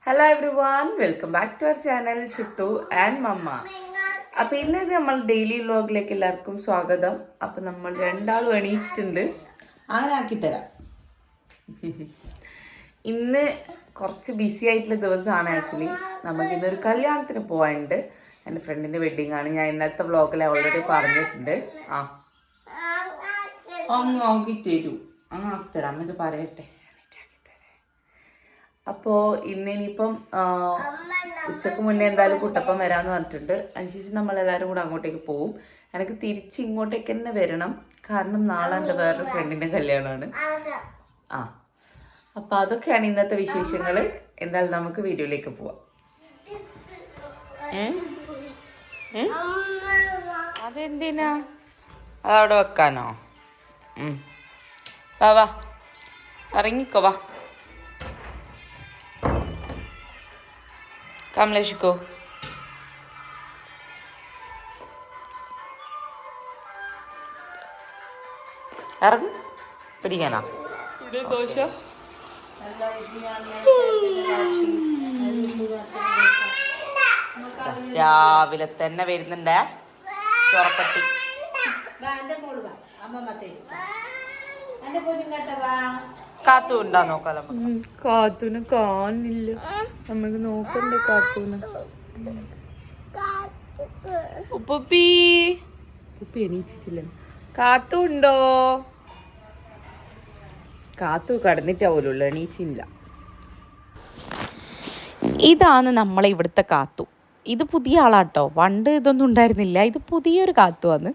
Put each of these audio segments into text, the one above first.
Hello everyone, welcome back to our channel Shuttu and mamma. അപ്പം ഇന്ന് നമ്മൾ daily വ്ലോഗിലേക്ക് എല്ലാവർക്കും സ്വാഗതം. അപ്പം നമ്മൾ രണ്ടാളും എണീച്ചിട്ടുണ്ട്, അങ്ങനെ ആക്കിത്തരാം. ഇന്ന് കുറച്ച് ബിസി ആയിട്ടുള്ള ദിവസമാണ്. ആക്ച്വലി നമുക്കിന്നൊരു കല്യാണത്തിന് പോകാനുണ്ട്. എൻ്റെ ഫ്രണ്ടിൻ്റെ വെഡ്ഡിങ് ആണ്. ഞാൻ ഇന്നത്തെ വ്ലോഗിൽ ഓൾറെഡി പറഞ്ഞിട്ടുണ്ട്. അങ്ങ് ആക്കി തരൂ, അങ്ങ് ആക്കിത്തരാം, അമ്മ ഇത് പറയട്ടെ. അപ്പോൾ ഇന്നിനിയിപ്പം ഉച്ചക്ക് മുന്നേ എന്തായാലും കുട്ടപ്പം വരാമെന്ന് പറഞ്ഞിട്ടുണ്ട്. അതിനുശേഷം നമ്മളെല്ലാവരും കൂടെ അങ്ങോട്ടേക്ക് പോവും. എനിക്ക് തിരിച്ച് ഇങ്ങോട്ടേക്ക് തന്നെ വരണം, കാരണം നാളെ എൻ്റെ വേറൊരു ഫ്രണ്ടിൻ്റെ കല്യാണമാണ്. അപ്പം അതൊക്കെയാണ് ഇന്നത്തെ വിശേഷങ്ങൾ. എന്തായാലും നമുക്ക് വീഡിയോയിലേക്ക് പോവാം. അതെന്തിനാ അതവിടെ വെക്കാനോ? വാ വാ, ഇറങ്ങിക്കോ, വാ. കമലേഷിക്കോ, ഇറങ്ങി പിടിക്കാനാ ദോശ. രാവിലെ തന്നെ വരുന്നുണ്ടേ ചൊറപ്പട്ടി. കാത്തു ഉണ്ടാ നോക്കാം. കാത്തൂനെ കാണില്ല, നമുക്ക് നോക്കണ്ടേ കാത്തൂന്. ഉപ്പി ഉപ്പി എണീച്ചിട്ടില്ല. കാത്തു ഉണ്ടോ? കാത്തു കടന്നിട്ടാ പോലുള്ളൂ, എണീച്ചില്ല. ഇതാണ് നമ്മളെ ഇവിടുത്തെ കാത്തു. ഇത് പുതിയ ആളാട്ടോ, പണ്ട് ഇതൊന്നും ഉണ്ടായിരുന്നില്ല. ഇത് പുതിയൊരു കാത്തുവാണ്.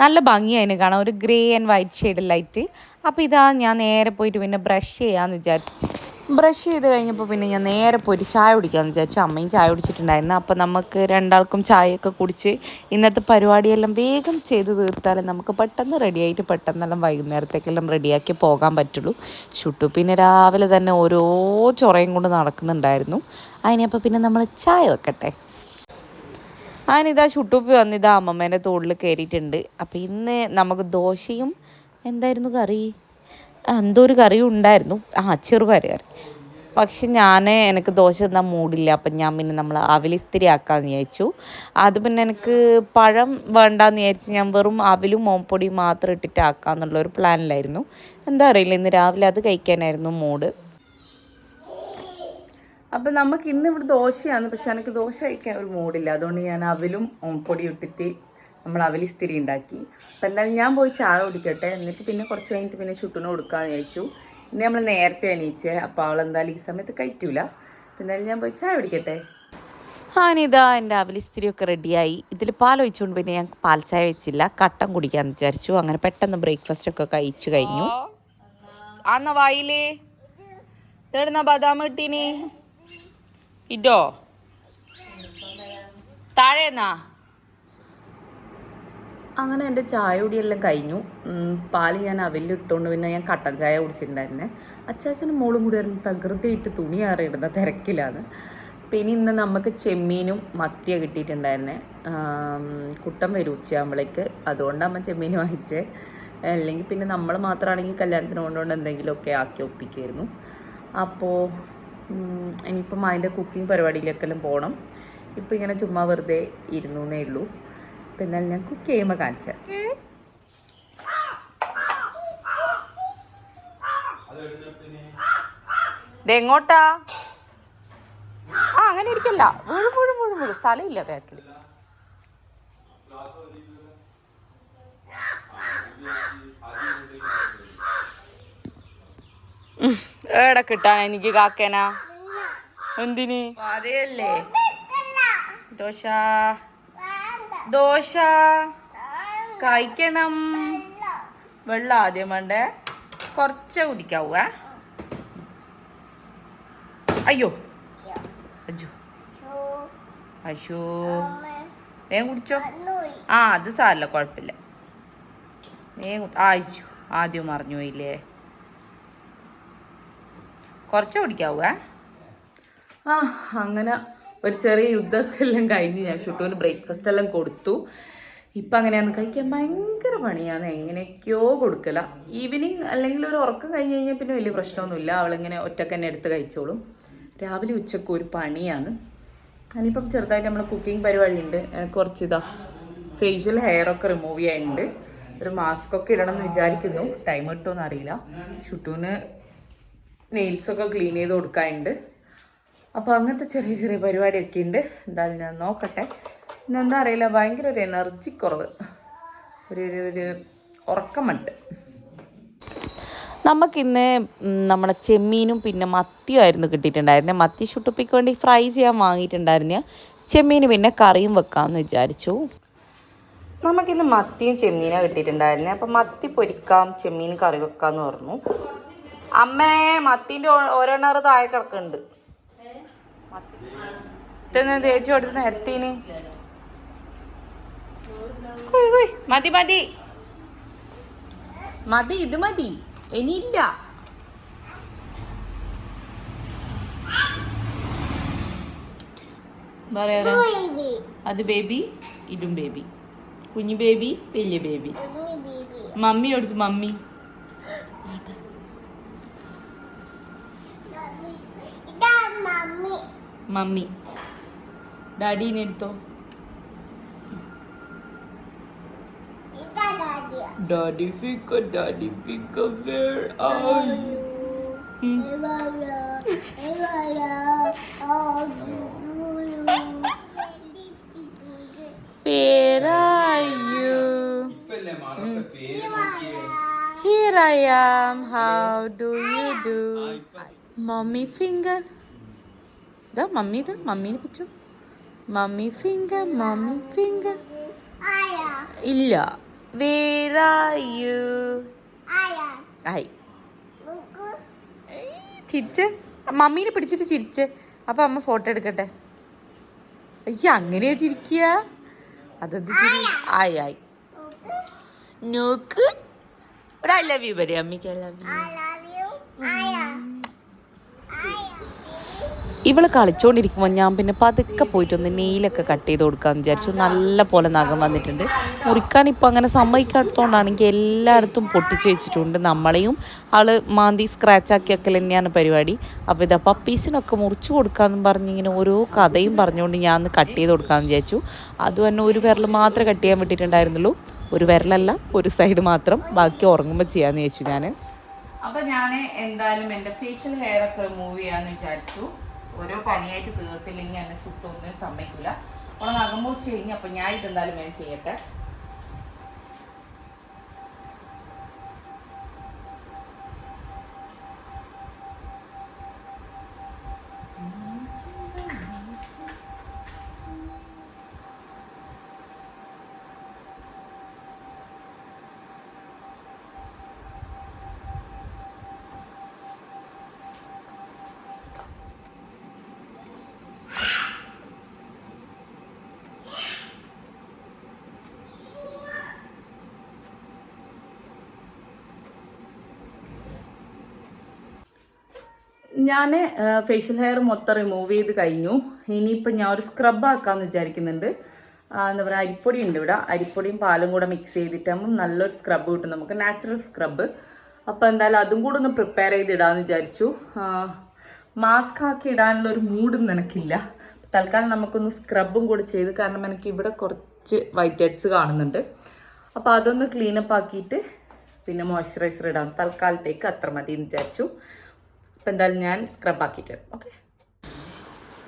നല്ല ഭംഗിയായിരുന്നു കാണാൻ, ഒരു ഗ്രേ ആൻഡ് വൈറ്റ് ഷെയ്ഡിലായിട്ട്. അപ്പോൾ ഇതാ ഞാൻ നേരെ പോയിട്ട് പിന്നെ ബ്രഷ് ചെയ്യാമെന്ന് വിചാരിച്ചു. ബ്രഷ് ചെയ്ത് കഴിഞ്ഞപ്പോൾ പിന്നെ ഞാൻ നേരെ പോയിട്ട് ചായ കുടിക്കാമെന്ന് വിചാരിച്ചു. അമ്മയും ചായ കുടിച്ചിട്ടുണ്ടായിരുന്നു. അപ്പോൾ നമുക്ക് രണ്ടാൾക്കും ചായയൊക്കെ കുടിച്ച് ഇന്നത്തെ പരിപാടിയെല്ലാം വേഗം ചെയ്ത് തീർത്താലും നമുക്ക് പെട്ടെന്ന് റെഡിയായിട്ട് പെട്ടെന്നെല്ലാം വൈകുന്നേരത്തേക്കെല്ലാം റെഡിയാക്കി പോകാൻ പറ്റുള്ളൂ. ഷുട്ടു പിന്നെ രാവിലെ തന്നെ ഓരോ ചൊറയും കൊണ്ട് നടക്കുന്നുണ്ടായിരുന്നു. അതിനപ്പോൾ പിന്നെ നമ്മൾ ചായ വെക്കട്ടെ. അതിനിതാ ഷുട്ടൂപ്പി വന്നിതാ അമ്മമ്മേൻ്റെ തോളിൽ കയറിയിട്ടുണ്ട്. അപ്പോൾ ഇന്ന് നമുക്ക് ദോശയും എന്തായിരുന്നു കറി, എന്തോ ഒരു കറിയും ഉണ്ടായിരുന്നു. ചെറുപയർ കറി. പക്ഷെ എനിക്ക് ദോശ തന്നാൽ മൂടില്ല. അപ്പം ഞാൻ പിന്നെ നമ്മൾ അവിലിസ്തിരി ആക്കാമെന്ന് വിചാരിച്ചു. അത് പിന്നെ എനിക്ക് പഴം വേണ്ടാന്ന് വിചാരിച്ച് ഞാൻ വെറും അവിലും ഓംപ്പൊടിയും മാത്രം ഇട്ടിട്ട് ആക്കാമെന്നുള്ളൊരു പ്ലാനിലായിരുന്നു. എന്താ അറിയില്ല, ഇന്ന് രാവിലെ അത് കഴിക്കാനായിരുന്നു മൂഡ്. അപ്പം നമുക്ക് ഇന്ന് ഇവിടെ ദോശയാണ്, പക്ഷെ എനിക്ക് ദോശ കഴിക്കാൻ ഒരു മൂടില്ല. അതുകൊണ്ട് ഞാൻ അവിലും പൊടി ഇട്ടിട്ട് നമ്മൾ അവിലിസ്തിരി ഉണ്ടാക്കി. അപ്പം എന്തായാലും ഞാൻ പോയി ചായ കുടിക്കട്ടെ, എന്നിട്ട് പിന്നെ കുറച്ച് കഴിഞ്ഞിട്ട് പിന്നെ ഷുട്ടിന് കൊടുക്കാമെന്ന് വിചാരിച്ചു. ഇന്ന് നമ്മൾ നേരത്തെ എണീച്ചേ, അപ്പോൾ അവളെന്തായാലും ഈ സമയത്ത് കഴിക്കൂല. അപ്പം എന്തായാലും ഞാൻ പോയി ചായ കുടിക്കട്ടെ. ഞാനിതാ എൻ്റെ അവിലിസ്തിരിയൊക്കെ റെഡിയായി. ഇതിൽ പാൽ ഒഴിച്ചുകൊണ്ട് പിന്നെ ഞാൻ പാൽ ചായ വെച്ചില്ല, കട്ടൻ കുടിക്കാമെന്ന് വിചാരിച്ചു. അങ്ങനെ പെട്ടെന്ന് ബ്രേക്ക്ഫാസ്റ്റൊക്കെ കഴിച്ചു കഴിഞ്ഞു. അന്ന വായിലേ തേടുന്ന ബദാം കിട്ടീനി ഇതോ താഴേന്നാ. അങ്ങനെ എൻ്റെ ചായ കുടിയെല്ലാം കഴിഞ്ഞു. പാല് ഞാൻ അവലിലിട്ടുകൊണ്ട് പിന്നെ ഞാൻ കട്ടൻ ചായ കുടിച്ചിട്ടുണ്ടായിരുന്നേ. അച്ചാച്ചനും മോളും കൂടി ആയിരുന്നു തകൃതിയിട്ട് തുണി ആറിയിടുന്ന തിരക്കിലാണ്. പിന്നെ ഇന്ന് നമുക്ക് ചെമ്മീനും മത്തിയ കിട്ടിയിട്ടുണ്ടായിരുന്നേ. കുട്ടൻ വരും ഉച്ചയാകുമ്പോഴേക്ക്, അതുകൊണ്ട് അമ്മ ചെമ്മീൻ വാങ്ങിച്ചേ. അല്ലെങ്കിൽ പിന്നെ നമ്മൾ മാത്രമാണെങ്കിൽ കല്യാണത്തിന് കൊണ്ടുകൊണ്ട് എന്തെങ്കിലുമൊക്കെ ആക്കി ഒപ്പിക്കുമായിരുന്നു. അപ്പോൾ ഇനിയിപ്പം അതിൻ്റെ കുക്കിംഗ് പരിപാടിയിലേക്കെല്ലാം പോകണം. ഇപ്പം ഇങ്ങനെ ചുമ്മാ വെറുതെ ഇരുന്നേ ഉള്ളൂ. അപ്പം എന്നാലും ഞാൻ കുക്ക് ചെയ്യുമ്പോൾ കാണിച്ചത്. എങ്ങോട്ടാ? അങ്ങനെ ഇരിക്കല്ല, വീഴും സ്ഥലമില്ല ബാക്കിൽ. ഏടെ കിട്ടാൻ എനിക്ക് കാക്കേനാ? എന്തിന് അറിയല്ലേ? ദോശ ദോശ കഴിക്കണം. വെള്ളം ആദ്യം വേണ്ടേ, കുറച്ച് കുടിക്കാവൂ. അയ്യോ അജു അയ്യോ, വേഗം കുടിച്ചോ. അത് സാരല്ല, കുഴപ്പമില്ല. വേഗം അയച്ചു, ആദ്യം മറിഞ്ഞു പോയില്ലേ. കുറച്ച് കുടിക്കാവൂ. അങ്ങനെ ഒരു ചെറിയ യുദ്ധത്തെല്ലാം കഴിഞ്ഞ് ഞാൻ ഷുട്ടുവിന് ബ്രേക്ക്ഫാസ്റ്റ് എല്ലാം കൊടുത്തു. ഇപ്പം അങ്ങനെയാണ് കഴിക്കാൻ ഭയങ്കര പണിയാണ്, എങ്ങനെയൊക്കെയോ കൊടുക്കല. ഈവനിങ് അല്ലെങ്കിൽ ഒരു ഉറക്കം കഴിഞ്ഞ് കഴിഞ്ഞാൽ പിന്നെ വലിയ പ്രശ്നമൊന്നുമില്ല, അവളിങ്ങനെ ഒറ്റക്ക് തന്നെ എടുത്ത് കഴിച്ചോളും. രാവിലെ ഉച്ചക്ക് ഒരു പണിയാണ്. അതിനിപ്പം ചെറുതായിട്ട് നമ്മൾ കുക്കിംഗ് പരിപാടി ഉണ്ട്. കുറച്ച് ഫേഷ്യൽ ഹെയറൊക്കെ റിമൂവ് ചെയ്യാനുണ്ട്. ഒരു മാസ്ക് ഒക്കെ ഇടണം എന്ന് വിചാരിക്കുന്നു. ടൈം കിട്ടുമെന്ന് അറിയില്ല. ഷുട്ടൂന് നെയിൽസൊക്കെ ക്ലീൻ ചെയ്ത് കൊടുക്കാനുണ്ട്. അപ്പോൾ അങ്ങനത്തെ ചെറിയ ചെറിയ പരിപാടിയൊക്കെ ഉണ്ട്. എന്തായാലും ഞാൻ നോക്കട്ടെ. ഇന്നെന്താ അറിയില്ല, ഭയങ്കര ഒരു എനർജി കുറവ്, ഒരു ഉറക്കമുണ്ട്. നമുക്കിന്ന് നമ്മുടെ ചെമ്മീനും പിന്നെ മത്തിയുമായിരുന്നു കിട്ടിയിട്ടുണ്ടായിരുന്നത്. മത്തി ഷുട്ടുപ്പിക്ക് വേണ്ടി ഫ്രൈ ചെയ്യാൻ വാങ്ങിയിട്ടുണ്ടായിരുന്നു. ചെമ്മീന് പിന്നെ കറിയും വെക്കാമെന്ന് വിചാരിച്ചു. നമുക്കിന്ന് മത്തിയും ചെമ്മീനാണ് കിട്ടിയിട്ടുണ്ടായിരുന്നത്. അപ്പം മത്തി പൊരിക്കാം, ചെമ്മീൻ കറി വെക്കാമെന്ന് പറഞ്ഞു. അമ്മേ, മത്തീൻ്റെ ഓരോണ്ണർ താഴെ കിടക്കുന്നുണ്ട്. മത്തി തേച്ചു കൊടുത്ത് നേരത്തിന് മതി മതി മതി, ഇത് മതി, ഇനിയില്ല. പറയാ അത് ബേബി, ഇതും ബേബി. കുഞ്ഞു ബേബി, വലിയ ബേബി. മമ്മി എടുത്തു, മമ്മി. മമ്മി ഡാഡീനെ എടുത്തോ. Daddy Fika, where are you? Where are you? Here I am. How do you do? Mommy finger. Da mummy da mummy ne pichu. Mummy finger, mommy finger. ഇല്ല. Where are you? ആയി. ചിരിച്ച് മമ്മീനെ പിടിച്ചിട്ട് ചിരിച്ച്. അപ്പം അമ്മ photo എടുക്കട്ടെ. അയ്യ, അങ്ങനെയാ ചിരിക്കുക? അതെന്ത് ചിരി? ആയി. നോക്ക്. ഒരു ഐ ലവ് യു പറയും അമ്മയ്ക്ക്. I love you. ഇവൾ കളിച്ചുകൊണ്ടിരിക്കുമ്പോൾ ഞാൻ പിന്നെ പതുക്കെ പോയിട്ടൊന്ന് നെയിലൊക്കെ കട്ട് ചെയ്ത് കൊടുക്കാമെന്ന് വിചാരിച്ചു. നല്ല പോലെ നഖം വന്നിട്ടുണ്ട്. മുറിക്കാൻ ഇപ്പോൾ അങ്ങനെ സമ്മതിക്കാത്തതുകൊണ്ടാണെങ്കിൽ എല്ലായിടത്തും പൊട്ടിച്ച് വെച്ചിട്ടുണ്ട്. നമ്മളെയും ആൾ മാന്തി സ്ക്രാച്ചാക്കിയൊക്കെ തന്നെയാണ് പരിപാടി. അപ്പോൾ ഇതാ പപ്പീസിനൊക്കെ മുറിച്ച് കൊടുക്കാമെന്ന് പറഞ്ഞിങ്ങനെ ഓരോ കഥയും പറഞ്ഞുകൊണ്ട് ഞാൻ ഒന്ന് കട്ട് ചെയ്ത് കൊടുക്കാമെന്ന് വിചാരിച്ചു. അത് തന്നെ ഒരു വിരൽ മാത്രമേ കട്ട് ചെയ്യാൻ പറ്റിയിട്ടുണ്ടായിരുന്നുള്ളൂ. ഒരു വിരലല്ല, ഒരു സൈഡ് മാത്രം. ബാക്കി ഉറങ്ങുമ്പോൾ ചെയ്യാമെന്ന് വിചാരിച്ചു ഞാൻ. അപ്പോൾ ഞാൻ എന്തായാലും എൻ്റെ ഫേഷ്യൽ ഹെയറൊക്കെ റിമൂവ് ചെയ്യാമെന്ന് വിചാരിച്ചു. ഓരോ പണിയായിട്ട് തീർത്തില്ലെങ്കിൽ എന്നെ സുട്ടൊന്നും സമ്മതിക്കില്ല. അവളെ നഖം മുറിച്ച് കഴിഞ്ഞ്. അപ്പം ഞാൻ ഇതെന്തായാലും വേണം ചെയ്യട്ടെ. ഞാൻ ഫേഷ്യൽ ഹെയർ മൊത്തം റിമൂവ് ചെയ്ത് കഴിഞ്ഞു. ഇനിയിപ്പോൾ ഞാൻ ഒരു സ്ക്രബ് ആക്കാമെന്ന് വിചാരിക്കുന്നുണ്ട്. എന്താ പറയുക, അരിപ്പൊടി ഉണ്ട് ഇവിടെ. അരിപ്പൊടിയും പാലും കൂടെ മിക്സ് ചെയ്തിട്ടാകുമ്പം നല്ലൊരു സ്ക്രബ് കിട്ടും നമുക്ക്, നാച്ചുറൽ സ്ക്രബ്. അപ്പോൾ എന്തായാലും അതും കൂടെ ഒന്ന് പ്രിപ്പയർ ചെയ്തിടാമെന്ന് വിചാരിച്ചു. മാസ്ക് ആക്കി ഇടാനുള്ളൊരു മൂഡും നിനക്കില്ല. തൽക്കാലം നമുക്കൊന്ന് സ്ക്രബും കൂടെ ചെയ്ത്, കാരണം എനിക്ക് ഇവിടെ കുറച്ച് വൈറ്റ് ഹെഡ്സ് കാണുന്നുണ്ട്. അപ്പോൾ അതൊന്ന് ക്ലീനപ്പ് ആക്കിയിട്ട് പിന്നെ മോയ്സ്ചറൈസർ ഇടാം. തൽക്കാലത്തേക്ക് അത്ര മതി എന്ന് വിചാരിച്ചു. അപ്പം എന്തായാലും ഞാൻ സ്ക്രബ് ആക്കിയിട്ട് വരും. ഓക്കെ.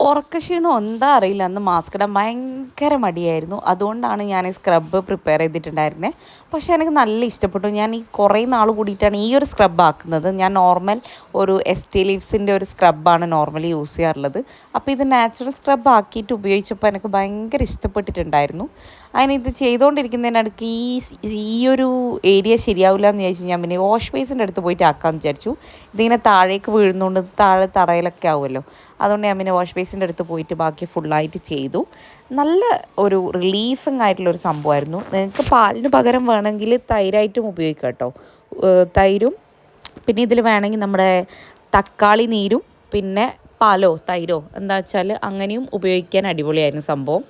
ഉറക്കക്ഷീണം എന്താ അറിയില്ല, അന്ന് മാസ്ക് ഇടാൻ ഭയങ്കര മടിയായിരുന്നു. അതുകൊണ്ടാണ് ഞാൻ ഈ സ്ക്രബ് പ്രിപ്പയർ ചെയ്തിട്ടുണ്ടായിരുന്നത്. പക്ഷേ എനിക്ക് നല്ല ഇഷ്ടപ്പെട്ടു. ഞാൻ ഈ കുറേ നാൾ കൂടിയിട്ടാണ് ഈ ഒരു സ്ക്രബ് ആക്കുന്നത്. ഞാൻ നോർമൽ ഒരു എസ്റ്റി ലീവ്സിൻ്റെ ഒരു സ്ക്രബാണ് നോർമലി യൂസ് ചെയ്യാറുള്ളത്. അപ്പോൾ ഇത് നാച്ചുറൽ സ്ക്രബ് ആക്കിയിട്ട് ഉപയോഗിച്ചപ്പോൾ എനിക്ക് ഭയങ്കര ഇഷ്ടപ്പെട്ടിട്ടുണ്ടായിരുന്നു. അതിനിത് ചെയ്തുകൊണ്ടിരിക്കുന്നതിനിടയ്ക്ക് ഈ ഒരു ഏരിയ ശരിയാവില്ല എന്ന് വിചാരിച്ചു ഞാൻ പിന്നെ വാഷ് ബേസിൻ്റെ അടുത്ത് പോയിട്ട് ആക്കാമെന്ന് വിചാരിച്ചു. ഇതിങ്ങനെ താഴേക്ക് വീഴുന്നതുകൊണ്ട് താഴെ തറയിലൊക്കെ ആവുമല്ലോ. അതുകൊണ്ട് ഞാൻ പിന്നെ വാഷ് ബേസിൻ്റെ അടുത്ത് പോയിട്ട് ബാക്കി ഫുള്ളായിട്ട് ചെയ്തു. നല്ല ഒരു റിലീഫിങ് ആയിട്ടുള്ളൊരു സംഭവമായിരുന്നു. നിങ്ങൾക്ക് പാലിന് പകരം വേണമെങ്കിൽ തൈരായിട്ടും ഉപയോഗിക്കാം കേട്ടോ. തൈരും പിന്നെ ഇതിൽ വേണമെങ്കിൽ നമ്മുടെ തക്കാളി നീരും പിന്നെ പാലോ തൈരോ എന്താ വെച്ചാൽ അങ്ങനെയും ഉപയോഗിക്കാൻ അടിപൊളിയായിരുന്നു സംഭവം.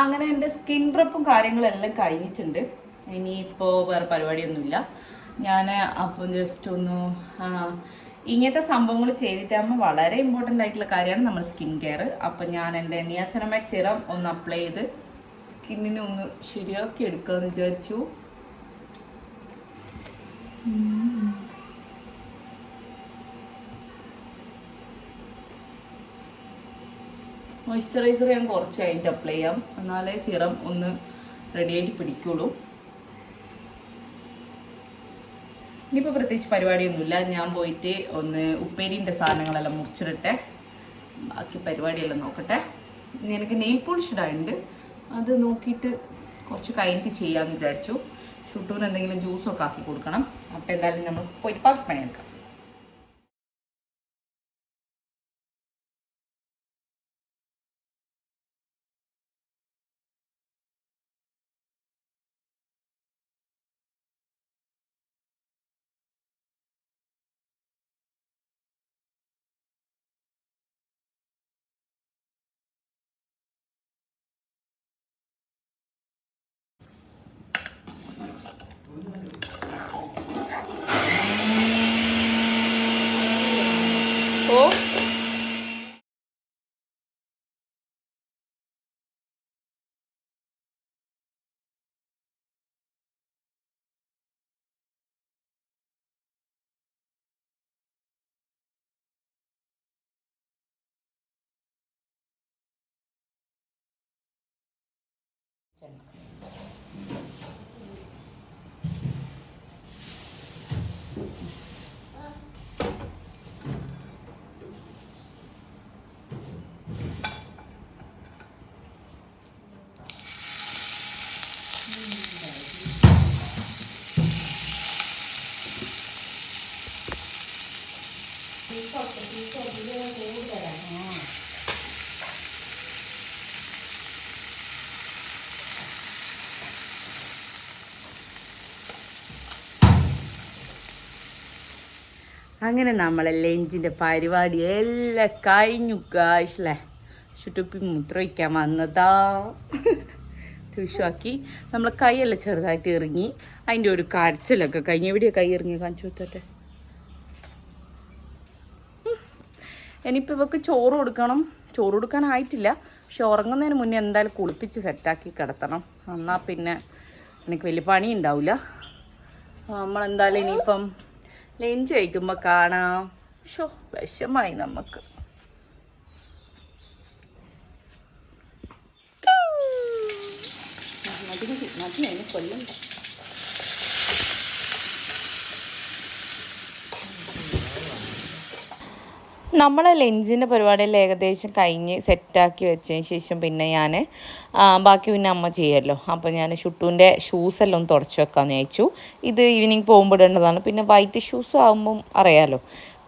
അങ്ങനെ എൻ്റെ സ്കിൻ പ്രെപ്പും കാര്യങ്ങളെല്ലാം കഴിഞ്ഞിട്ടുണ്ട്. ഇനിയിപ്പോൾ വേറെ പരിപാടിയൊന്നുമില്ല. ഞാൻ അപ്പം ജസ്റ്റ് ഒന്ന് ഇങ്ങനത്തെ സംഭവങ്ങൾ ചെയ്തിട്ടാകുമ്പോൾ വളരെ ഇമ്പോർട്ടൻ്റ് ആയിട്ടുള്ള കാര്യമാണ് നമ്മൾ സ്കിൻ കെയർ. അപ്പം ഞാൻ എൻ്റെ നിയാസിനമൈഡ് സിറം ഒന്ന് അപ്ലൈ ചെയ്ത് സ്കിന്നിനെ ഒന്ന് ശരിയാക്കി എടുക്കാമെന്ന് വിചാരിച്ചു. മോയ്സ്ചറൈസർ ഞാൻ കുറച്ച് കഴിഞ്ഞിട്ട് അപ്ലൈ ചെയ്യാം, എന്നാലേ സിറം ഒന്ന് റെഡിയായിട്ട് പിടിക്കുള്ളൂ. ഇനിയിപ്പോൾ പ്രത്യേകിച്ച് പരിപാടിയൊന്നുമില്ല. ഞാൻ പോയിട്ട് ഒന്ന് ഉപ്പേരിൻ്റെ സാധനങ്ങളെല്ലാം മുറിച്ചിടട്ടെ, ബാക്കി പരിപാടിയെല്ലാം നോക്കട്ടെ. ഇനി എനിക്ക് നെയിൽ പോളിഷ് ഇടാനുണ്ട്, അത് നോക്കിയിട്ട് കുറച്ച് കഴിഞ്ഞിട്ട് ചെയ്യാമെന്ന് വിചാരിച്ചു. ഷുട്ടൂന് എന്തെങ്കിലും ജ്യൂസൊക്കെ ആക്കി കൊടുക്കണം. അപ്പോൾ എന്തായാലും നമ്മൾ പോയിട്ട് പാക്ക് പണിയെടുക്കാം. അങ്ങനെ നമ്മളെ ലഞ്ചിൻ്റെ പരിപാടി എല്ലാം കഴിഞ്ഞു ഗായ്സ്. ചുറ്റുപ്പി മുത്രയ്ക്കാൻ വന്നതാ. തുഷാക്കി നമ്മളെ കൈയെല്ലാം ചെറുതായിട്ട് ഇറങ്ങി, അതിൻ്റെ ഒരു കരച്ചിലൊക്കെ കഴിഞ്ഞ്. എവിടെയാണ് കൈ ഇറങ്ങി കാണിച്ചു കൊടുത്തോട്ടെ. ഇനിയിപ്പോൾ ഇവർക്ക് ചോറ് കൊടുക്കണം. ചോറ് കൊടുക്കാനായിട്ടില്ല, പക്ഷെ ഉറങ്ങുന്നതിന് മുന്നേ എന്തായാലും കുളിപ്പിച്ച് സെറ്റാക്കി കിടത്തണം. എന്നാൽ പിന്നെ എനിക്ക് വലിയ പണി ഉണ്ടാവില്ല. നമ്മളെന്തായാലും ഇനിയിപ്പം ലഞ്ച് കഴിക്കുമ്പോൾ കാണാം. ഷോ വിഷമായി നമുക്ക്. അതിന് കൊല്ലണ്ട. നമ്മളെ ലഞ്ചിൻ്റെ പരിപാടിയിൽ ഏകദേശം കഴിഞ്ഞ് സെറ്റാക്കി വെച്ചതിന് ശേഷം പിന്നെ ഞാൻ ബാക്കി പിന്നെ അമ്മ ചെയ്യുമല്ലോ. അപ്പോൾ ഞാൻ ഷുട്ടൂൻ്റെ ഷൂസെല്ലാം ഒന്ന് തുടച്ച് വെക്കാമെന്ന് ചോദിച്ചു. ഇത് ഈവനിങ് പോകുമ്പോൾ ഇടേണ്ടതാണ്. പിന്നെ വൈറ്റ് ഷൂസ് ആകുമ്പം അറിയാമല്ലോ,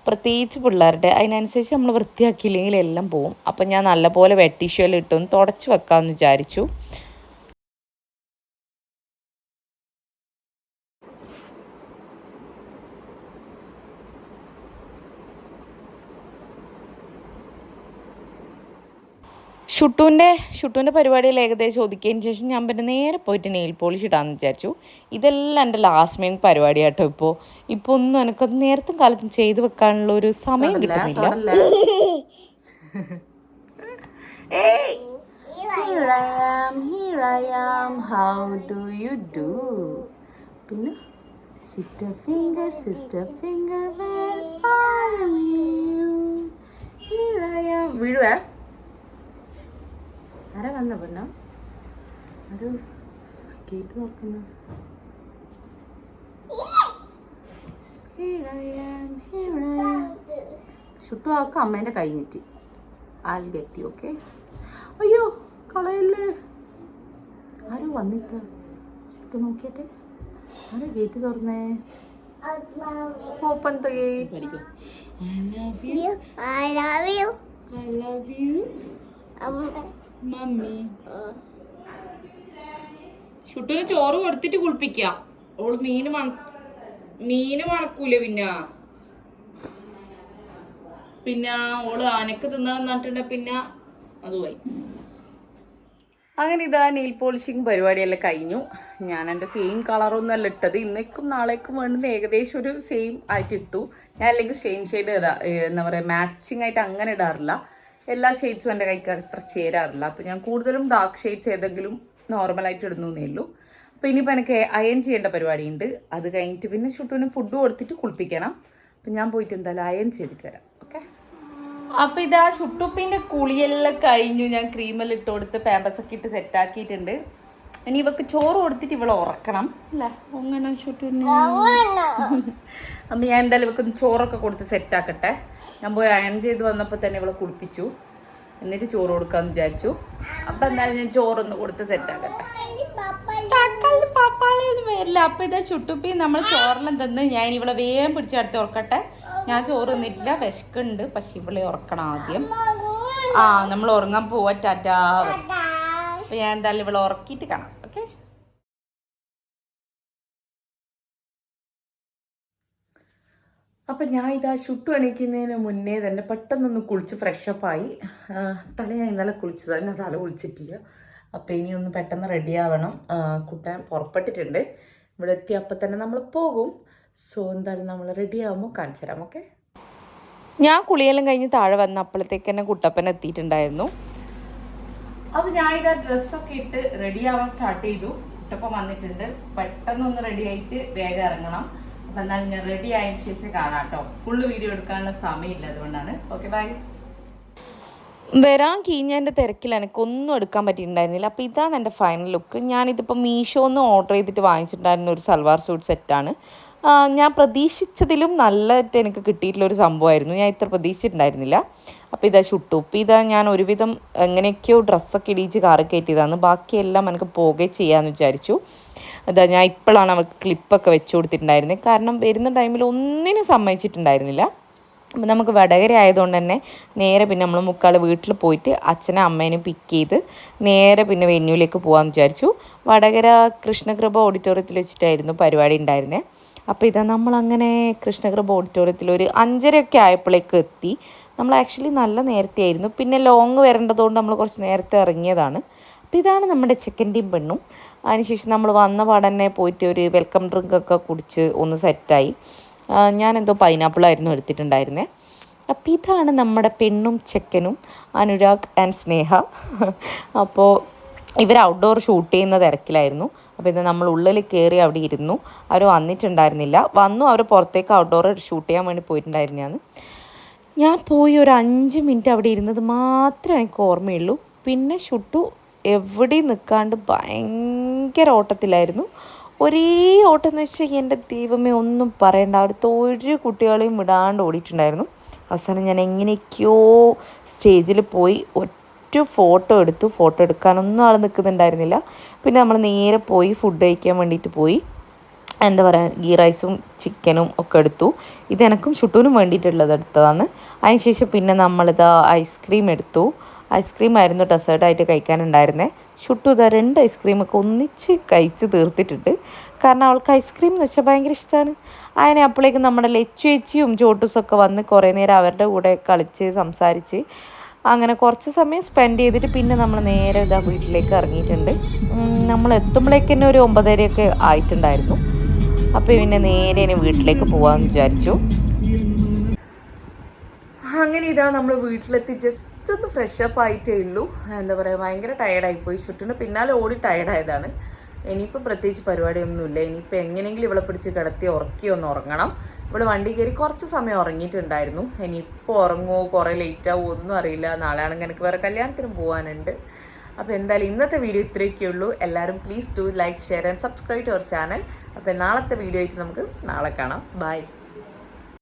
പ്രത്യേകിച്ച് പിള്ളേരുടെ, അതിനനുസരിച്ച് നമ്മൾ വൃത്തിയാക്കിയില്ലെങ്കിൽ എല്ലാം പോവും. അപ്പം ഞാൻ നല്ലപോലെ വെറ്റ് ടിഷ്യൂല് ഇട്ടൊന്ന് തുടച്ച് വെക്കാമെന്ന് വിചാരിച്ചു. ഷുട്ടൂൻ്റെ പരിപാടിയിൽ ഏകദേശം ഒതുക്കിയതിന് ശേഷം ഞാൻ പിന്നെ നേരെ പോയിട്ട് നെയിൽ പോളിഷ് ഇടാമെന്ന് വിചാരിച്ചു. ഇതെല്ലാം എൻ്റെ ലാസ്റ്റ് മിനിറ്റ് പരിപാടി കേട്ടോ. ഇപ്പോൾ ഒന്നും എനിക്കത് നേരത്തെ കാലത്തും ചെയ്ത് വെക്കാനുള്ള ഒരു സമയം കിട്ടുന്നില്ല. പിന്നെ സിസ്റ്റർ ഫിംഗർ വീഴുവേ. ആരാ വന്ന പെണ്ണ? ഒരു ഗേറ്റ് നോക്കുന്ന ചുട്ടു ആക്ക അമ്മേൻ്റെ കൈ ഞെറ്റി. All Getty. ഓക്കെ. അയ്യോ കളയല്ലേ. ആരോ വന്നിട്ട് ചുട്ടു നോക്കിയട്ടെ. ആരാ ഗേറ്റ് തുറന്നേ? Open the gate. I love you. Mummy ഷുട്ടിന് ചോറ് കൊടുത്തിട്ട് കുളിപ്പിക്ക. ഓള് മീന് മണക്കൂല. പിന്നെ ഓള് ആനക്ക് തിന്നാൻ നട്ടിട്ടുണ്ടെ പിന്നെ അതുപോയി. അങ്ങനെ ഇതാ നെയിൽ പോളിഷിങ് പരിപാടിയെല്ലാം കഴിഞ്ഞു. ഞാൻ എൻ്റെ സെയിം കളറൊന്നും അല്ല ഇട്ടത്. ഇന്നേക്കും നാളേക്കും വേണ്ടുന്ന ഏകദേശം ഒരു സെയിം ആയിട്ട് ഇട്ടു. ഞാൻ അല്ലെങ്കിൽ സെയിം ഷെയ്ഡ് എന്താ പറയുക മാച്ചിങ് ആയിട്ട് അങ്ങനെ ഇടാറില്ല. എല്ലാ ഷെയ്ഡ്സും എൻ്റെ കൈക്ക് അത്ര ചേരാറില്ല. അപ്പോൾ ഞാൻ കൂടുതലും ഡാർക്ക് ഷെയ്ഡ്സ് ഏതെങ്കിലും നോർമലായിട്ട് ഇടുന്നേ ഉള്ളൂ. അപ്പോൾ ഇനിയിപ്പോൾ എനിക്ക് അയൺ ചെയ്യേണ്ട പരിപാടിയുണ്ട്. അത് കഴിഞ്ഞിട്ട് പിന്നെ ഷുട്ടൂന് ഫുഡ് കൊടുത്തിട്ട് കുളിപ്പിക്കണം. അപ്പം ഞാൻ പോയിട്ട് എന്തായാലും അയൺ ചെയ്തിട്ട് വരാം. ഓക്കെ. അപ്പോൾ ഇതാ ഷുട്ടുപ്പിൻ്റെ കുളിയെല്ലാം കഴിഞ്ഞു. ഞാൻ ക്രീമെല്ലാം ഇട്ട് കൊടുത്ത് പാമ്പസൊക്കെ ഇട്ട് സെറ്റാക്കിയിട്ടുണ്ട്. ഇനി ഇവക്ക് ചോറ് കൊടുത്തിട്ട് ഇവളെ ഉറക്കണം അല്ലേ? അങ്ങനെ ഷുട്ടൂന് അപ്പം ഞാൻ എന്തായാലും ഇവക്ക് ചോറൊക്കെ കൊടുത്ത് സെറ്റാക്കട്ടെ. ഞാൻ പോയി അയൺ ചെയ്ത് വന്നപ്പോൾ തന്നെ ഇവളെ കുളിപ്പിച്ചു. എന്നിട്ട് ചോറ് കൊടുക്കാമെന്ന് വിചാരിച്ചു. അപ്പം എന്തായാലും ഞാൻ ചോറൊന്ന് കൊടുത്ത് സെറ്റാക്കട്ടെ. പാപ്പാളൊന്നും വരില്ല. അപ്പം ഇതാ ഷുട്ടുപ്പി നമ്മൾ ചോറെല്ലാം തന്ന് ഞാൻ ഇവളെ വേഗം പിടിച്ചെടുത്ത് ഉറക്കട്ടെ. ഞാൻ ചോറ് തിന്നിട്ടില്ല, വിശക്കുണ്ട്. പക്ഷെ ഇവളെ ഉറക്കണം ആദ്യം. നമ്മൾ ഉറങ്ങാൻ പോവാ. ടാറ്റാ. അപ്പം ഞാൻ എന്തായാലും ഇവളെ ഉറക്കിയിട്ട് കാണാം. ഓക്കെ. അപ്പം ഞാൻ ഇതാ ഷുട്ടു എണീക്കുന്നതിന് മുന്നേ തന്നെ പെട്ടെന്നൊന്ന് കുളിച്ച് ഫ്രഷപ്പായി. തല ഞാൻ ഇന്നലെ കുളിച്ചത് തന്നെ, തല കുളിച്ചിട്ടില്ല. അപ്പോൾ ഇനിയൊന്ന് പെട്ടെന്ന് റെഡി ആവണം. കുട്ടാൻ പുറപ്പെട്ടിട്ടുണ്ട്. ഇവിടെ എത്തി അപ്പം തന്നെ നമ്മൾ പോകും. സോ എന്തായാലും നമ്മൾ റെഡി ആകുമ്പോൾ കാണിച്ചു തരാം. ഓക്കെ. ഞാൻ കുളിയെല്ലാം കഴിഞ്ഞ് താഴെ വന്ന അപ്പോഴത്തേക്ക് തന്നെ കുട്ടപ്പൻ എത്തിയിട്ടുണ്ടായിരുന്നു. അപ്പോൾ ഞാൻ ഇതാ ഡ്രസ്സൊക്കെ ഇട്ട് റെഡി ആവാൻ സ്റ്റാർട്ട് ചെയ്തു. കുട്ടപ്പൻ വന്നിട്ടുണ്ട്. പെട്ടെന്നൊന്ന് റെഡി ആയിട്ട് വേഗം ഇറങ്ങണം. അപ്പം എന്നാലും ഞാൻ റെഡി ആയതിനു ശേഷം കാണാം കേട്ടോ. ഫുള്ള് വീഡിയോ എടുക്കാനുള്ള സമയമില്ല, അതുകൊണ്ടാണ്. Okay, bye. വരാൻ കീഞ്ഞതിൻ്റെ തിരക്കിൽ എനിക്കൊന്നും എടുക്കാൻ പറ്റിയിട്ടുണ്ടായിരുന്നില്ല. അപ്പോൾ ഇതാണ് എൻ്റെ ഫൈനൽ ലുക്ക്. ഞാനിതിപ്പോൾ മീഷോന്ന് ഓർഡർ ചെയ്തിട്ട് വാങ്ങിച്ചിട്ടുണ്ടായിരുന്ന ഒരു സൽവാർ സൂട്ട് സെറ്റാണ്. ഞാൻ പ്രതീക്ഷിച്ചതിലും നല്ലതായിട്ട് എനിക്ക് കിട്ടിയിട്ടുള്ളൊരു സംഭവമായിരുന്നു. ഞാൻ ഇത്ര പ്രതീക്ഷിച്ചിട്ടുണ്ടായിരുന്നില്ല. അപ്പോൾ ഇതാ ഷുട്ടുപ്പ്. ഇതാ ഞാൻ ഒരുവിധം എങ്ങനെയൊക്കെയോ ഡ്രസ്സൊക്കെ ഇടിച്ച് കാറി കയറ്റിയതാണ്. ബാക്കിയെല്ലാം എനിക്ക് പോകെ ചെയ്യാമെന്ന് വിചാരിച്ചു. അതാ ഞാൻ ഇപ്പോഴാണ് അവൾക്ക് ക്ലിപ്പൊക്കെ വെച്ച് കൊടുത്തിട്ടുണ്ടായിരുന്നത്. കാരണം വരുന്ന ടൈമിൽ ഒന്നിനും സമ്മതിച്ചിട്ടുണ്ടായിരുന്നില്ല. അപ്പം നമുക്ക് വടകര ആയതുകൊണ്ട് തന്നെ നേരെ പിന്നെ നമ്മൾ മുക്കാൽ വീട്ടിൽ പോയിട്ട് അച്ഛനെ അമ്മേനെ പിക്ക് ചെയ്ത് നേരെ പിന്നെ വെന്യൂലേക്ക് പോകാമെന്ന് വിചാരിച്ചു. വടകര കൃഷ്ണകൃപ ഓഡിറ്റോറിയത്തിൽ വെച്ചിട്ടായിരുന്നു പരിപാടി ഉണ്ടായിരുന്നത്. അപ്പോൾ ഇതാ നമ്മളങ്ങനെ കൃഷ്ണകൃപ ഓഡിറ്റോറിയത്തിൽ ഒരു 5:30 ആയപ്പോഴേക്ക് എത്തി. നമ്മൾ ആക്ച്വലി നല്ല നേരത്തെ ആയിരുന്നു. പിന്നെ ലോങ് വരേണ്ടതുകൊണ്ട് നമ്മൾ കുറച്ച് നേരത്തെ ഇറങ്ങിയതാണ്. അപ്പോൾ ഇതാണ് നമ്മുടെ ചെക്കൻ്റെയും പെണ്ണും. അതിനുശേഷം നമ്മൾ വന്ന പാടന്നെ പോയിട്ട് ഒരു വെൽക്കം ഡ്രിങ്കൊക്കെ കുടിച്ച് ഒന്ന് സെറ്റായി. ഞാനെന്തോ പൈനാപ്പിളായിരുന്നു എടുത്തിട്ടുണ്ടായിരുന്നത്. അപ്പോൾ ഇതാണ് നമ്മുടെ പെണ്ണും ചെക്കനും, അനുരാഗ് ആൻഡ് സ്നേഹ. അപ്പോൾ ഇവർ ഔട്ട്ഡോർ ഷൂട്ട് ചെയ്യുന്ന തിരക്കിലായിരുന്നു. അപ്പോൾ ഇത് നമ്മൾ ഉള്ളിൽ കയറി അവിടെ ഇരുന്നു. അവർ വന്നിട്ടുണ്ടായിരുന്നില്ല. അവർ പുറത്തേക്ക് ഔട്ട്ഡോർ ഷൂട്ട് ചെയ്യാൻ വേണ്ടി പോയിട്ടുണ്ടായിരുന്നതാണ്. ഞാൻ പോയി ഒരു 5 മിനിറ്റ് അവിടെ ഇരുന്നത് മാത്രമേ എനിക്ക് ഓർമ്മയുള്ളൂ. പിന്നെ ഷുട്ടു എവിടെയും നിൽക്കാണ്ട് ഭയങ്കര ഓട്ടത്തിലായിരുന്നു. ഒരേ ഓട്ടം എന്ന് വെച്ചാൽ എൻ്റെ ദൈവമേ ഒന്നും പറയണ്ട. അവിടുത്തെ ഒരു കുട്ടികളെയും വിടാണ്ട് ഓടിയിട്ടുണ്ടായിരുന്നു. അവസാനം ഞാൻ എങ്ങനെയൊക്കെയോ സ്റ്റേജിൽ പോയി ഒറ്റ ഫോട്ടോ എടുത്തു. ഫോട്ടോ എടുക്കാനൊന്നും ആൾ നിൽക്കുന്നുണ്ടായിരുന്നില്ല. പിന്നെ നമ്മൾ നേരെ പോയി ഫുഡ് കഴിക്കാൻ വേണ്ടിയിട്ട് പോയി. എന്താ പറയുക, ഗീ റൈസും ചിക്കനും ഒക്കെ എടുത്തു. ഇത് എനിക്കും ഷുട്ടൂനും വേണ്ടിയിട്ടുള്ളത് എടുത്തതാണ്. അതിനുശേഷം പിന്നെ നമ്മളിതാ ഐസ്ക്രീം എടുത്തു. ഐസ്ക്രീം ആയിരുന്നു ഡെസേർട്ടായിട്ട് കഴിക്കാനുണ്ടായിരുന്നത്. ഷുട്ടു ഇതാ 2 ഐസ്ക്രീമൊക്കെ ഒന്നിച്ച് കഴിച്ച് തീർത്തിട്ടുണ്ട്. കാരണം അവൾക്ക് ഐസ്ക്രീം എന്ന് വെച്ചാൽ ഭയങ്കര ഇഷ്ടമാണ്. അങ്ങനെ അപ്പോഴേക്കും നമ്മുടെ ലച്ചു ചേച്ചിയും ചോട്ടൂസൊക്കെ വന്ന് കുറേ നേരം അവരുടെ കൂടെ കളിച്ച് സംസാരിച്ച് അങ്ങനെ കുറച്ച് സമയം സ്പെൻഡ് ചെയ്തിട്ട് പിന്നെ നമ്മൾ നേരെ ഇതാ വീട്ടിലേക്ക് ഇറങ്ങിയിട്ടുണ്ട്. നമ്മൾ എത്തുമ്പോഴേക്ക് തന്നെ ഒരു 9:30 ആയിട്ടുണ്ടായിരുന്നു. അപ്പോൾ പിന്നെ നേരെ ഇനി വീട്ടിലേക്ക് പോകാമെന്ന് വിചാരിച്ചു. അങ്ങനെ ഇതാ നമ്മൾ വീട്ടിലെത്തി ജസ്റ്റ് ഒന്ന് ഫ്രഷപ്പ് ആയിട്ടേ ഉള്ളൂ. എന്താ പറയുക, ഭയങ്കര ടയർഡായിപ്പോയി. ഷുട്ടിന് പിന്നാലെ ഓടി ടയർഡായതാണ്. ഇനിയിപ്പോൾ പ്രത്യേകിച്ച് പരിപാടിയൊന്നുമില്ല. ഇനിയിപ്പോൾ എങ്ങനെയെങ്കിലും ഇവളെ പിടിച്ച് കിടത്തി ഒന്ന് ഉറങ്ങണം. ഇവിടെ വണ്ടി കയറി കുറച്ച് സമയം ഉറങ്ങിയിട്ടുണ്ടായിരുന്നു. ഇനിയിപ്പോൾ ഉറങ്ങുമോ, കുറേ ലേറ്റ് ആവുമോ ഒന്നും അറിയില്ല. നാളെ ആണെങ്കിൽ എനിക്ക് വേറെ കല്യാണത്തിന് പോകാനുണ്ട്. അപ്പോൾ എന്തായാലും ഇന്നത്തെ വീഡിയോ ഇത്രയൊക്കെ ഉള്ളൂ. എല്ലാവരും please do like, share and subscribe to our channel. അപ്പോൾ നാളത്തെ വീഡിയോ ആയിട്ട് നമുക്ക് നാളെ കാണാം. ബൈ.